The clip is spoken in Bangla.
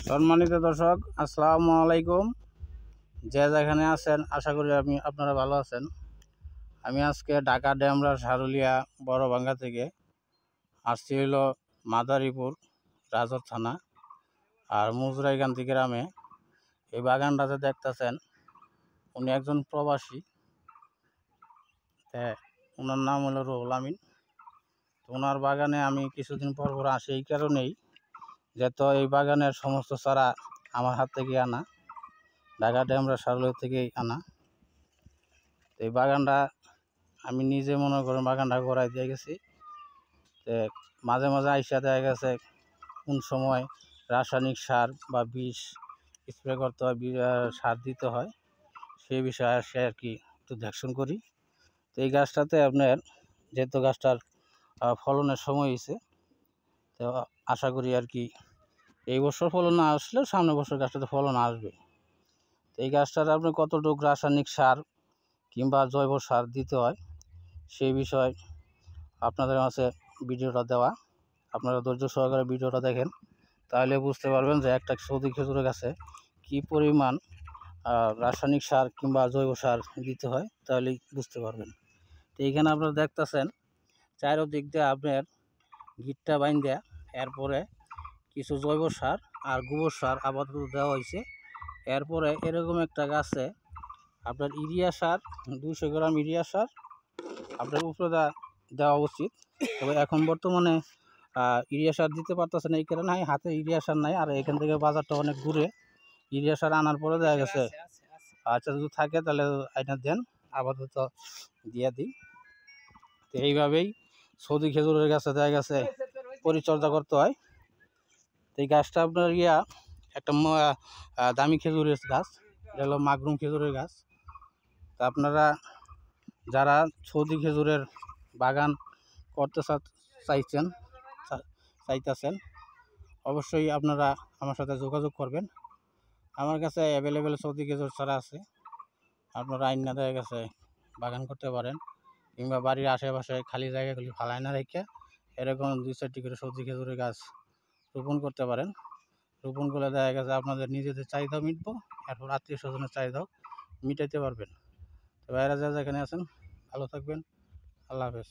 সম্মানিত দর্শক, আসসালামু আলাইকুম। যে যেখানে আছেন আশা করি আপনারা ভালো আছেন। আমি আজকে ঢাকা ডেমরা সারুলিয়া বড়ভাঙ্গা থেকে আসছি হলো মাদারীপুর রাজর থানা আর মুজরাইকান্তি গ্রামে। এই বাগানটাতে দেখতেছেন উনি একজন প্রবাসী, ওনার নাম হলো রুহুল আমিন। ওনার বাগানে আমি কিছুদিন পর পর আসি এই কারণেই যেহেতু এই বাগানের সমস্ত চারা আমার হাত থেকে আনা, ঢাকা ডেমরা সারুলিয়া থেকেই আনা। এই বাগানটা আমি নিজে মনে করেন বাগানটা গড়াই দিয়ে গেছি। মাঝে মাঝে আইসা দেখা গেছে কোন সময় রাসায়নিক সার বা বিষ স্প্রে করতে হয়, সার দিতে হয়, সেই বিষয়ে আসে আর কি একটু দেখশন করি। তো এই গাছটাতে আপনার যেহেতু গাছটার ফলনের সময় হয়েছে, তো আশা করি আর কি এই বছর ফলন না আসলেও সামনের বছর গাছটাতে ফলন আসবে। তো এই গাছটাতে আপনি কতটুকু রাসায়নিক সার কিংবা জৈব সার দিতে হয় সেই বিষয় আপনাদের কাছে ভিডিওটা দেওয়া। আপনারা ধৈর্য সহকারে ভিডিওটা দেখেন, তাহলে বুঝতে পারবেন যে একটা সৌদি খেজুরের গাছে কী পরিমাণ রাসায়নিক সার কিংবা জৈব সার দিতে হয়, তাহলেই বুঝতে পারবেন। তো এইখানে আপনারা দেখতেছেন চারোদিক দিয়ে আপনার গিটটা বাইন দেয়া, এরপরে কিছু জৈব সার আর গোবর সার আপাতত দেওয়া হয়েছে। এরপরে এরকম একটা গাছে আপনার ইউরিয়া সার 200 গ্রাম ইউরিয়া সার আপনার উপরে দেওয়া উচিত। তবে এখন বর্তমানে ইউরিয়া সার দিতে পারতেছে না, এই কারণে হাতে ইউরিয়া সার নাই, আর এখান থেকে বাজারটা অনেক দূরে। ইউরিয়া সার আনার পরে দেখা গেছে আচ্ছা যদি থাকে তাহলে আইনা দেন, আপাতত দিয়ে দিই। তো এইভাবেই সৌদি খেজুরের গাছে দেখা গেছে পরিচর্যা করতে হয়। তো এই গাছটা আপনার একটা দামি খেজুরের গাছ, এটা হলো মাগরুম খেজুরের গাছ। তা আপনারা যারা সৌদি খেজুরের বাগান করতে চাইতেছেন অবশ্যই আপনারা আমার সাথে যোগাযোগ করবেন। আমার কাছে অ্যাভেলেবেল সৌদি খেজুর চারা আছে, আপনারা আইনা দেখা গেছে বাগান করতে পারেন, কিংবা বাড়ির আশেপাশে খালি জায়গাগুলি ফালায় না রেখে এরকম 2-4টি করে সৌদি খেজুরের গাছ রোপণ করতে পারেন। রোপণ করলে দেখা গেছে আপনাদের নিজেদের চাহিদাও মিটবো, এরপর আত্মীয় স্বজনের চাহিদাও মিটাইতে পারবেন। তো ভাইরা যা যেখানে আছেন ভালো থাকবেন। আল্লাহ হাফেজ।